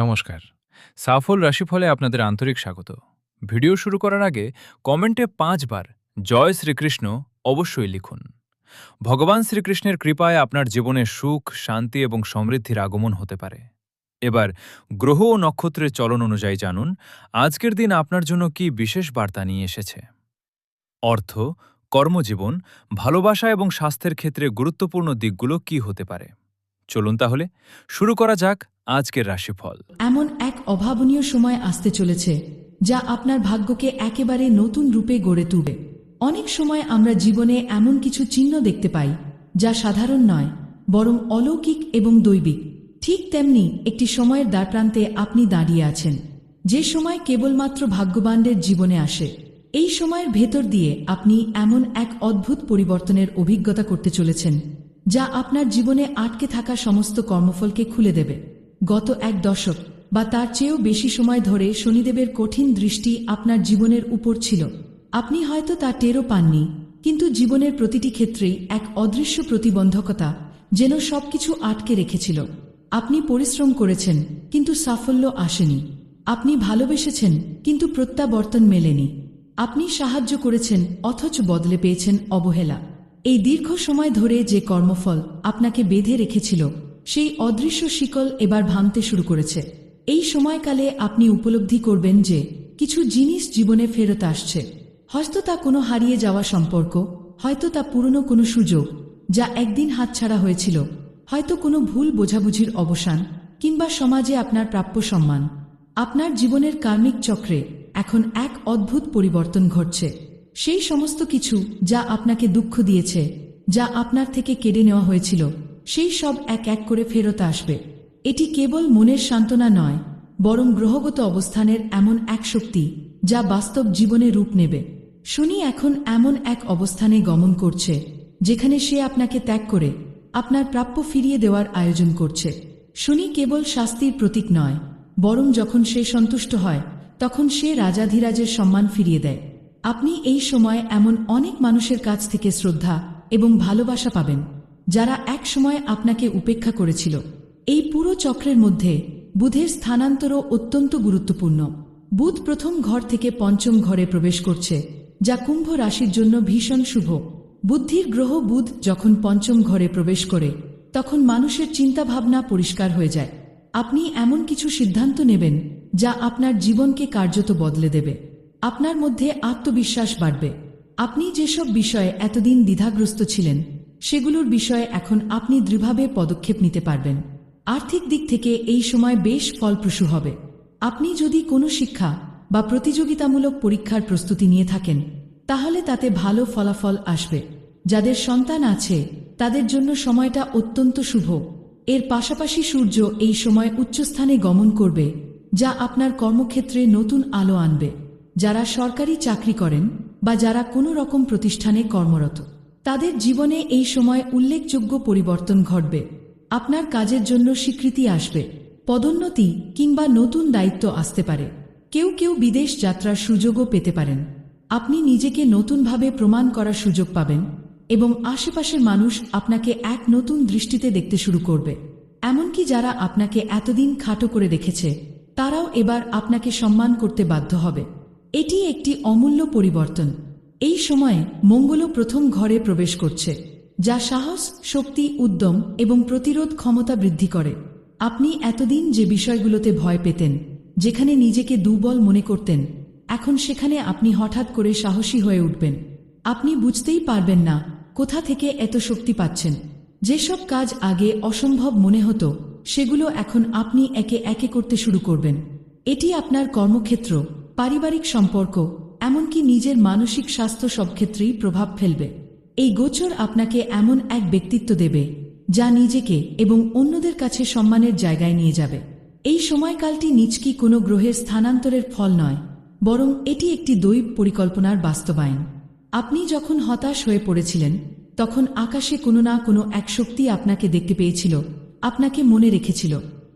নমস্কার। সাফল রাশিফলে আপনাদের আন্তরিক স্বাগত। ভিডিও শুরু করার আগে কমেন্টে ৫ বার জয় শ্রীকৃষ্ণ অবশ্যই লিখুন। ভগবান শ্রীকৃষ্ণের কৃপায় আপনার জীবনে সুখ, শান্তি এবং সমৃদ্ধির আগমন হতে পারে। এবার গ্রহ ও নক্ষত্রের চলন অনুযায়ী জানুন আজকের দিন আপনার জন্য কি বিশেষ বার্তা নিয়ে এসেছে। অর্থ, কর্মজীবন, ভালোবাসা এবং স্বাস্থ্যের ক্ষেত্রে গুরুত্বপূর্ণ দিকগুলো কি হতে পারে। চলুন তাহলে শুরু করা যাক আজকের রাশিফল। এমন এক অভাবনীয় সময় আসতে চলেছে যা আপনার ভাগ্যকে একেবারে নতুন রূপে গড়ে তুলবে। অনেক সময় আমরা জীবনে এমন কিছু চিহ্ন দেখতে পাই যা সাধারণ নয়, বরং অলৌকিক এবং দৈবিক। ঠিক তেমনি একটি সময়ের দ্বারপ্রান্তে আপনি দাঁড়িয়ে আছেন, যে সময় কেবলমাত্র ভাগ্যবানদের জীবনে আসে। এই সময়ের ভেতর দিয়ে আপনি এমন এক অদ্ভুত পরিবর্তনের অভিজ্ঞতা করতে চলেছেন যা আপনার জীবনে আটকে থাকা সমস্ত কর্মফলকে খুলে দেবে। গত এক দশক বা তার চেয়েও বেশি সময় ধরে শনিদেবের কঠিন দৃষ্টি আপনার জীবনের উপর ছিল। আপনি হয়তো তা টেরও পাননি, কিন্তু জীবনের প্রতিটি ক্ষেত্রেই এক অদৃশ্য প্রতিবন্ধকতা যেন সবকিছু আটকে রেখেছিল। আপনি পরিশ্রম করেছেন, কিন্তু সাফল্য আসেনি। আপনি ভালোবেসেছেন, কিন্তু প্রত্যাবর্তন মেলেনি। আপনি সাহায্য করেছেন, অথচ বদলে পেয়েছেন অবহেলা। এই দীর্ঘ সময় ধরে যে কর্মফল আপনাকে বেঁধে রেখেছিল, সেই অদৃশ্য শিকল এবার ভাঙতে শুরু করেছে। এই সময়কালে আপনি উপলব্ধি করবেন যে কিছু জিনিস জীবনে ফেরত আসছে। হয়তো তা কোনো হারিয়ে যাওয়া সম্পর্ক, হয়তো তা পুরনো কোনো সুযোগ যা একদিন হাতছাড়া হয়েছিল, হয়তো কোনো ভুল বোঝাবুঝির অবসান, কিংবা সমাজে আপনার প্রাপ্য সম্মান। আপনার জীবনের কার্মিক চক্রে এখন এক অদ্ভুত পরিবর্তন ঘটছে। সেই সমস্ত কিছু যা আপনাকে দুঃখ দিয়েছে, যা আপনার থেকে কেড়ে নেওয়া হয়েছিল, সেই সব এক এক করে ফেরত আসবে। এটি কেবল মনের সান্ত্বনা নয়, বরং গ্রহগত অবস্থানের এমন এক শক্তি যা বাস্তব জীবনে রূপ নেবে। শনি এখন এমন এক অবস্থানে গমন করছে যেখানে সে আপনাকে ত্যাগ করে আপনার প্রাপ্য ফিরিয়ে দেওয়ার আয়োজন করছে। শনি কেবল শাস্তির প্রতীক নয়, বরং যখন সে সন্তুষ্ট হয় তখন সে রাজাধিরাজের সম্মান ফিরিয়ে দেয়। আপনি এই সময় এমন অনেক মানুষের কাছ থেকে শ্রদ্ধা এবং ভালোবাসা পাবেন যারা এক সময় আপনাকে উপেক্ষা করেছিল। এই পুরো চক্রের মধ্যে বুধের স্থানান্তরও অত্যন্ত গুরুত্বপূর্ণ। বুধ প্রথম ঘর থেকে পঞ্চম ঘরে প্রবেশ করছে, যা কুম্ভ রাশির জন্য ভীষণ শুভ। বুদ্ধির গ্রহ বুধ যখন পঞ্চম ঘরে প্রবেশ করে, তখন মানুষের চিন্তাভাবনা পরিষ্কার হয়ে যায়। আপনি এমন কিছু সিদ্ধান্ত নেবেন যা আপনার জীবনকে কার্যত বদলে দেবে। আপনার মধ্যে আত্মবিশ্বাস বাড়বে। আপনি যেসব বিষয়ে এতদিন দ্বিধাগ্রস্ত ছিলেন, সেগুলোর বিষয়ে এখন আপনি দৃঢ়ভাবে পদক্ষেপ নিতে পারবেন। আর্থিক দিক থেকে এই সময় বেশ ফলপ্রসূ হবে। আপনি যদি কোনো শিক্ষা বা প্রতিযোগিতামূলক পরীক্ষার প্রস্তুতি নিয়ে থাকেন, তাহলে তাতে ভালো ফলাফল আসবে। যাদের সন্তান আছে তাদের জন্য সময়টা অত্যন্ত শুভ। এর পাশাপাশি সূর্য এই সময় উচ্চস্থানে গমন করবে, যা আপনার কর্মক্ষেত্রে নতুন আলো আনবে। যারা সরকারি চাকরি করেন বা যারা কোনো রকম প্রতিষ্ঠানে কর্মরত, তাদের জীবনে এই সময় উল্লেখযোগ্য পরিবর্তন ঘটবে। আপনার কাজের জন্য স্বীকৃতি আসবে, পদোন্নতি কিংবা নতুন দায়িত্ব আসতে পারে। কেউ কেউ বিদেশ যাত্রার সুযোগও পেতে পারেন। আপনি নিজেকে নতুনভাবে প্রমাণ করার সুযোগ পাবেন এবং আশেপাশের মানুষ আপনাকে এক নতুন দৃষ্টিতে দেখতে শুরু করবে। এমনকি যারা আপনাকে এতদিন খাটো করে দেখেছে, তারাও এবার আপনাকে সম্মান করতে বাধ্য হবে। এটি একটি অমূল্য পরিবর্তন। এই সময়ে মঙ্গলও প্রথম ঘরে প্রবেশ করছে, যা সাহস, শক্তি, উদ্যম এবং প্রতিরোধ ক্ষমতা বৃদ্ধি করে। আপনি এতদিন যে বিষয়গুলোতে ভয় পেতেন, যেখানে নিজেকে দুর্বল মনে করতেন, এখন সেখানে আপনি হঠাৎ করে সাহসী হয়ে উঠবেন। আপনি বুঝতেই পারবেন না কোথা থেকে এত শক্তি পাচ্ছেন। যেসব কাজ আগে অসম্ভব মনে হতো, সেগুলো এখন আপনি একে একে করতে শুরু করবেন। এটি আপনার কর্মক্ষেত্র, পারিবারিক সম্পর্ক, এমনকি নিজের মানসিক স্বাস্থ্য সব ক্ষেত্রেই প্রভাব ফেলবে। এই গোচর আপনাকে এমন এক ব্যক্তিত্ব দেবে যা নিজেকে এবং অন্যদের কাছে সম্মানের জায়গায় নিয়ে যাবে। এই সময়কালটি নিছকি কোনো গ্রহের স্থানান্তরের ফল নয়, বরং এটি একটি দৈব পরিকল্পনার বাস্তবায়ন। আপনি যখন হতাশ হয়ে পড়েছিলেন, তখন আকাশে কোনো না কোনো এক শক্তি আপনাকে দেখতে পেয়েছিল, আপনাকে মনে রেখেছিল।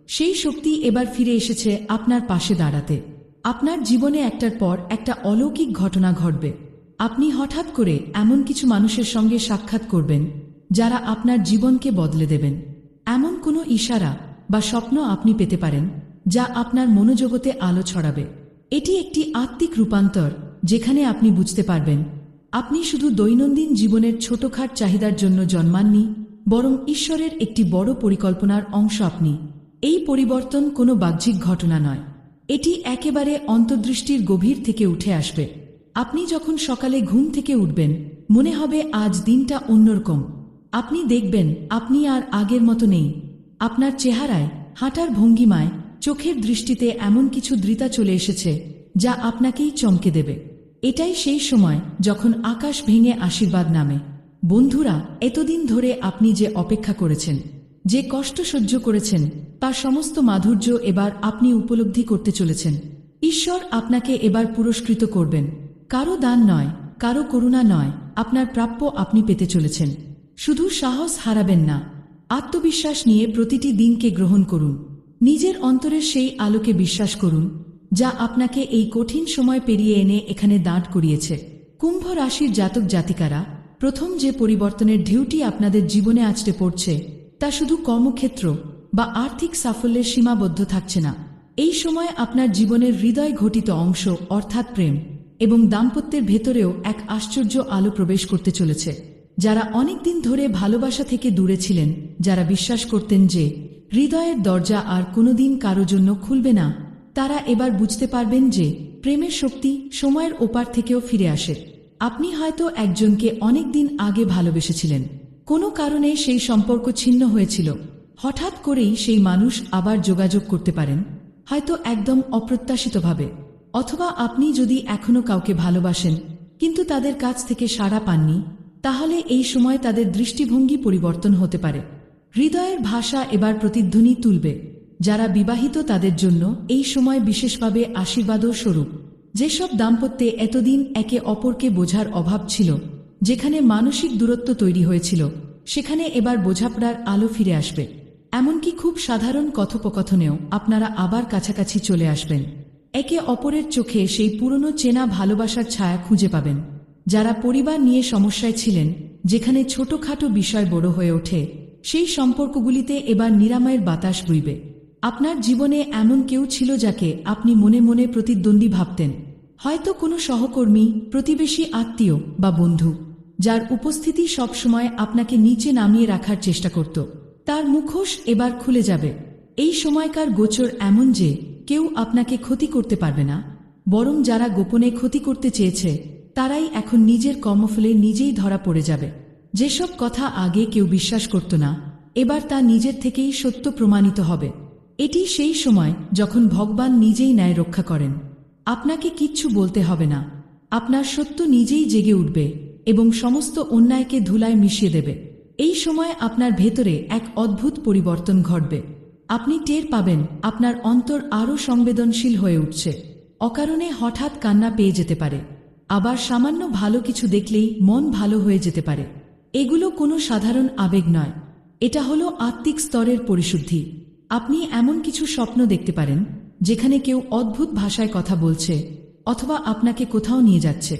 সেই শক্তি এবার ফিরে এসেছে আপনার পাশে দাঁড়াতে। আপনার জীবনে একটার পর একটা অলৌকিক ঘটনা ঘটবে। আপনি হঠাৎ করে এমন কিছু মানুষের সঙ্গে সাক্ষাৎ করবেন যারা আপনার জীবনকে বদলে দেবেন। এমন কোনো ইশারা বা স্বপ্ন আপনি পেতে পারেন যা আপনার মনোজগতে আলো ছড়াবে। এটি একটি আত্মিক রূপান্তর, যেখানে আপনি বুঝতে পারবেন আপনি শুধু দৈনন্দিন জীবনের ছোটখাট চাহিদার জন্য জন্মাননি, বরং ঈশ্বরের একটি বড় পরিকল্পনার অংশ আপনি। এই পরিবর্তন কোনো বাহ্যিক ঘটনা নয়, এটি একেবারে অন্তর্দৃষ্টির গভীর থেকে উঠে আসবে। আপনি যখন সকালে ঘুম থেকে উঠবেন, মনে হবে আজ দিনটা অন্যরকম। আপনি দেখবেন আপনি আর আগের মতো নেই। আপনার চেহারায়, হাঁটার ভঙ্গিমায়, চোখের দৃষ্টিতে এমন কিছু দৃঢ়তা চলে এসেছে যা আপনাকেই চমকে দেবে। এটাই সেই সময় যখন আকাশ ভেঙে আশীর্বাদ নামে। বন্ধুরা, এতদিন ধরে আপনি যে অপেক্ষা করেছেন, যে কষ্ট সহ্য করেছেন, তার সমস্ত মাধুর্য এবার আপনি উপলব্ধি করতে চলেছেন। ঈশ্বর আপনাকে এবার পুরস্কৃত করবেন। কারো দান নয়, কারো করুণা নয়, আপনার প্রাপ্য আপনি পেতে চলেছেন। শুধু সাহস হারাবেন না, আত্মবিশ্বাস নিয়ে প্রতিটি দিনকে গ্রহণ করুন। নিজের অন্তরের সেই আলোকে বিশ্বাস করুন যা আপনাকে এই কঠিন সময় পেরিয়ে এনে এখানে দাঁড় করিয়েছে। কুম্ভ রাশির জাতক জাতিকারা, প্রথম যে পরিবর্তনের ঢেউটি আপনাদের জীবনে আছড়ে পড়ছে তা শুধু কর্মক্ষেত্র বা আর্থিক সাফল্যের সীমাবদ্ধ থাকছে না। এই সময় আপনার জীবনের হৃদয় ঘটিত অংশ অর্থাৎ প্রেম এবং দাম্পত্যের ভেতরেও এক আশ্চর্য আলো প্রবেশ করতে চলেছে। যারা অনেকদিন ধরে ভালোবাসা থেকে দূরে ছিলেন, যারা বিশ্বাস করতেন যে হৃদয়ের দরজা আর কোনোদিন কারো জন্য খুলবে না, তারা এবার বুঝতে পারবেন যে প্রেমের শক্তি সময়ের ওপার থেকেও ফিরে আসে। আপনি হয়তো একজনকে অনেকদিন আগে ভালোবেসেছিলেন, কোনো কারণে সেই সম্পর্ক ছিন্ন হয়েছিল। হঠাৎ করেই সেই মানুষ আবার যোগাযোগ করতে পারেন, হয়তো একদম অপ্রত্যাশিতভাবে। অথবা আপনি যদি এখনো কাউকে ভালোবাসেন কিন্তু তাদের কাছ থেকে সাড়া পাননি, তাহলে এই সময় তাদের দৃষ্টিভঙ্গি পরিবর্তন হতে পারে। হৃদয়ের ভাষা এবার প্রতিধ্বনি তুলবে। যারা বিবাহিত তাদের জন্য এই সময় বিশেষভাবে আশীর্বাদও স্বরূপ। যেসব দাম্পত্যে এতদিন একে অপরকে বোঝার অভাব ছিল, যেখানে মানসিক দূরত্ব তৈরি হয়েছিল, সেখানে এবার বোঝাপড়ার আলো ফিরে আসবে। এমনকি খুব সাধারণ কথোপকথনেও আপনারা আবার কাছাকাছি চলে আসবেন। একে অপরের চোখে সেই পুরনো চেনা ভালোবাসার ছায়া খুঁজে পাবেন। যারা পরিবার নিয়ে সমস্যায় ছিলেন, যেখানে ছোটখাটো বিষয় বড় হয়ে ওঠে, সেই সম্পর্কগুলিতে এবার নিরাময়ের বাতাস বইবে। আপনার জীবনে এমন কেউ ছিল যাকে আপনি মনে মনে প্রতিদ্বন্দ্বী ভাবতেন, হয়তো কোনো সহকর্মী, প্রতিবেশী, আত্মীয় বা বন্ধু, যার উপস্থিতি সবসময় আপনাকে নিচে নামিয়ে রাখার চেষ্টা করত। তার মুখোশ এবার খুলে যাবে। এই সময়কার গোচর এমন যে কেউ আপনাকে ক্ষতি করতে পারবে না, বরং যারা গোপনে ক্ষতি করতে চেয়েছে তারাই এখন নিজের কর্মফলে নিজেই ধরা পড়ে যাবে। যেসব কথা আগে কেউ বিশ্বাস করত না, এবার তা নিজের থেকেই সত্য প্রমাণিত হবে। এটি সেই সময় যখন ভগবান নিজেই ন্যায় রক্ষা করেন। আপনাকে কিচ্ছু বলতে হবে না, আপনার সত্য নিজেই জেগে উঠবে এবং সমস্ত অন্যায়কে ধুলায় মিশিয়ে দেবে। এই সময় আপনার ভেতরে এক অদ্ভুত পরিবর্তন ঘটবে। আপনি টের পাবেন আপনার অন্তর আরও সংবেদনশীল হয়ে উঠছে। অকারণে হঠাৎ কান্না পেয়ে যেতে পারে, আবার সামান্য ভালো কিছু দেখলেই মন ভালো হয়ে যেতে পারে। এগুলো কোনো সাধারণ আবেগ নয়, এটা হলো আত্মিক স্তরের পরিশুদ্ধি। আপনি এমন কিছু স্বপ্ন দেখতে পারেন যেখানে কেউ অদ্ভুত ভাষায় কথা বলছে অথবা আপনাকে কোথাও নিয়ে যাচ্ছে।